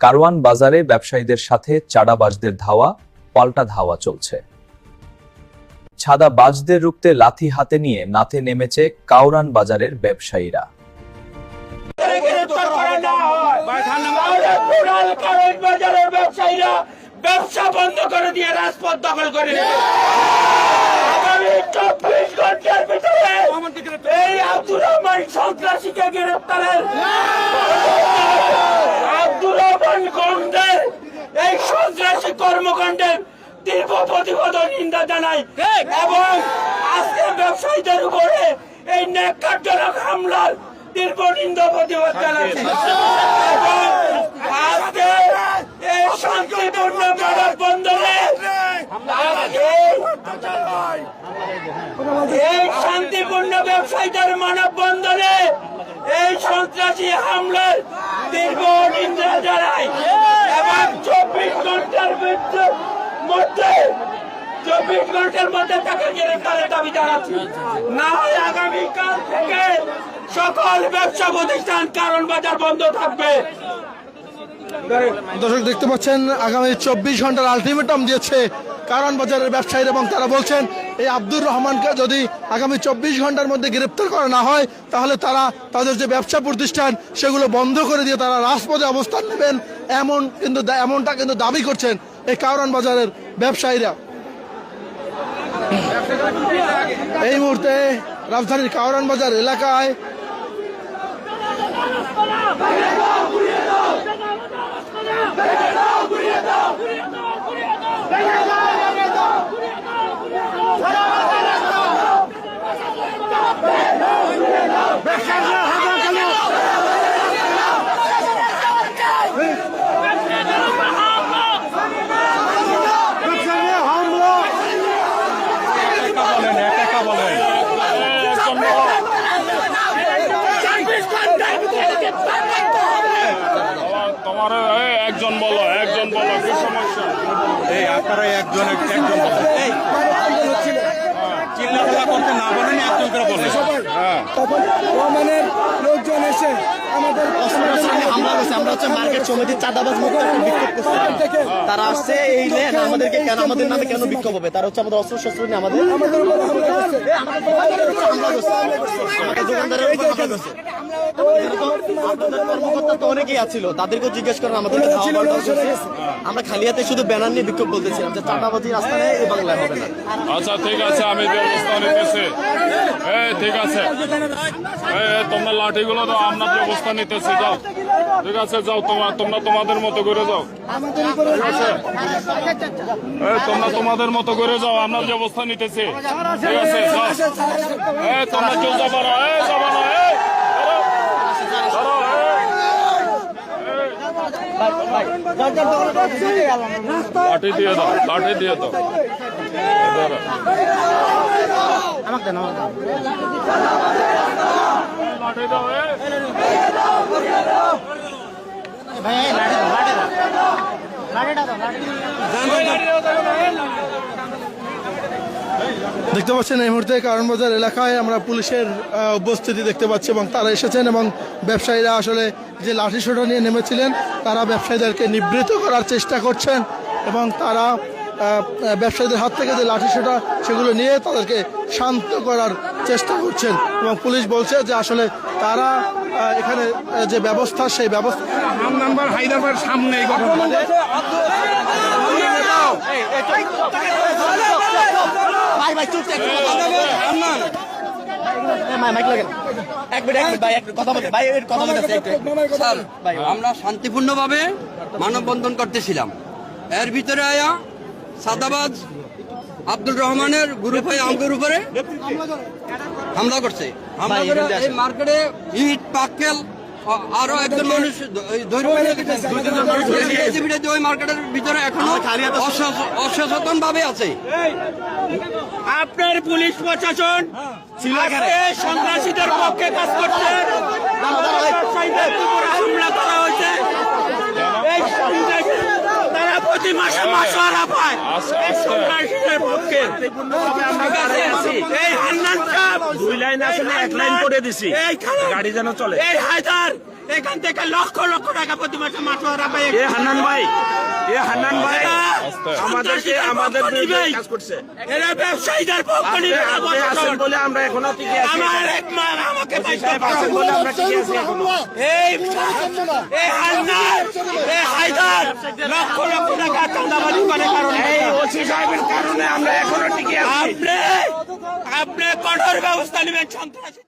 কারওয়ান বাজারে ব্যবসায়ীদের সাথে চাঁদাবাজদের ধাওয়া, পাল্টা ধাওয়া চলছে। চাঁদাবাজদের রুখতে লাঠি হাতে নিয়ে নাতে নেমেছে কারওয়ান বাজারের ব্যবসায়ীরা। ব্যবসা বন্ধ করে দিয়ে রাজপথ দখল করে নেবে। আগামী 24 ঘন্টার ভিতরে এই আব্দুর রহমান সন্ত্রাসীকে গ্রেফতারের আব্দুর রহমান গন্ডের এই সন্ত্রাসী কর্মকাণ্ডের তীব্র প্রতিবাদ ও নিন্দা জানাই এবং আজকে ব্যবসায়ীদের উপরে এই ন্যাক্কারজনক হামলার তীব্র নিন্দা প্রতিবাদ জানাচ্ছি এবং আজকে এই শান্তিপূর্ণ মানববন্ধনে এই শান্তিপূর্ণ ব্যবসায়ীদের মানববন্ধনে এই সন্ত্রাসী হামলার তীব্র নিন্দা জানাই এবং 24 ঘন্টার মধ্যে 24 ঘন্টার মধ্যে তাকে গ্রেফতারের দাবি জানাচ্ছি। না হয় আগামীকাল থেকে সকল ব্যবসা প্রতিষ্ঠান কারওয়ান বাজার বন্ধ থাকবে। দর্শক দেখতে পাচ্ছেন আগামী 24 ঘন্টার আলটিমেটাম দিয়েছে কারওয়ান বাজারের ব্যবসায়ীরা এবং তারা বলছেন এই আব্দুর রহমানকে যদি আগামী 24 ঘন্টার মধ্যে গ্রেপ্তার করা না হয় তাহলে তারা তাদের যে ব্যবসা প্রতিষ্ঠান সেগুলো বন্ধ করে দিয়ে তারা রাজপথে অবস্থান নেবেন এমনটা কিন্তু দাবি করছেন এই কারওয়ান বাজারের ব্যবসায়ীরা। এই মুহূর্তে রাজধানীর কারওয়ান বাজার এলাকায় তোমার একজন বলো কি সমস্যা? এই আপনারা একজন বলো, চিল্লাপাল্লা করতে না বলেন, একজন করে বলেন। তখন রহমানের লোকজন এসে আমাদের আমরা হচ্ছে মার্কেট সমিতির চাঁদাবাজ মুক্ত বিক্ষোভ করছি। তারা আসছে এই নেন আমাদেরকে কেন আমাদের নামে কেন বিক্ষোভ হবে? তারা হচ্ছে আমাদের অস্ত্র শস্ত্র নিয়ে আমাদের দোকানদারের কর্মকর্তা তো অনেকেই আছিল, তাদেরকেও জিজ্ঞেস করেন আমাদের আমরা খালি হাতে শুধু ব্যানার নিয়ে বিক্ষোভ বলতেছিলাম যে চাঁদাবাজি রাস্তা নেই এই বাংলায় হবে না। আচ্ছা ঠিক আছে, আমি ব্যবস্থা নিতেছি। ঠিক আছে, তোমরা লাঠিগুলো দাও, আমরা ব্যবস্থা নিতেছি। যাও, ঠিক আছে, যাও, তোমরা তোমাদের মতো করে যাও। তোমরা তোমাদের মতো করে যাও, আমরা ব্যবস্থা নিতেছি। ঠিক আছে, তোমরা কেউ যাবো না, যাবো না। লাঠি দিয়ে দাও, লাঠি দিয়ে দাও। লাঠি দাও। দেখতে পাচ্ছেন এই মুহূর্তে কারওয়ান বাজার এলাকায় আমরা পুলিশের উপস্থিতি দেখতে পাচ্ছি এবং তারা এসেছেন এবং ব্যবসায়ীরা আসলে যে লাঠিসোঁটা নিয়ে নেমেছিলেন তারা ব্যবসায়ীদেরকে নিবৃত্ত করার চেষ্টা করছেন এবং তারা ব্যবসায়ীদের হাত থেকে যে লাঠিসোঁটা সেগুলো নিয়ে তাদেরকে শান্ত করার চেষ্টা করছেন এবং পুলিশ বলছে যে আসলে তারা এখানে যে ব্যবস্থা সেই ব্যবস্থা নাম্বার হায়দ্রাবাদ সামনে এই ঘটনা আমরা শান্তিপূর্ণভাবে মানববন্ধন করতেছিলাম, এর ভিতরে আয়া সাদাবাজ আব্দুর রহমানের গ্রুপে আমাদের উপরে হামলা করছে। এই মার্কেটে ইট পাক্কেল আরো একজন মানুষ ওই মার্কেটের ভিতরে এখনো অসচেতন ভাবে আছে। আপনার পুলিশ প্রশাসন সন্ত্রাসীদের পক্ষে কাজ করছে, হামলা করা হয়েছে। তারা প্রতি মাসে মাসোয়ারা পায় সন্ত্রাসীদের পক্ষে। এই হান্নান সাহেব 2 লাইন আসলে 1 লাইন করে দিছি, এই গাড়ি যেন চলে। এই হায়দার এখান থেকে লক্ষ লক্ষ টাকা প্রতি মাসে মাসোয়ারা পাই। হান্নান ভাই আমাদেরকে আমাদের বিরুদ্ধে কাজ করছে। এরা ব্যবসায়ীদের পক্ষ নিবে না বলছেন বলে আমরা এখনো টিকে আছি। আমার এক মান আমাকে বলে আমরা টিকে আছি এখনো। এই হান্নান, এই হায়দার লক্ষ লক্ষ টাকা চাঁদাবাজি করে কারণে এই ওসি সাহেবের কারণে আমরা এখনো টিকে আছি। আপনি কঠোর ব্যবস্থা নেবেন সন্ত্রাসী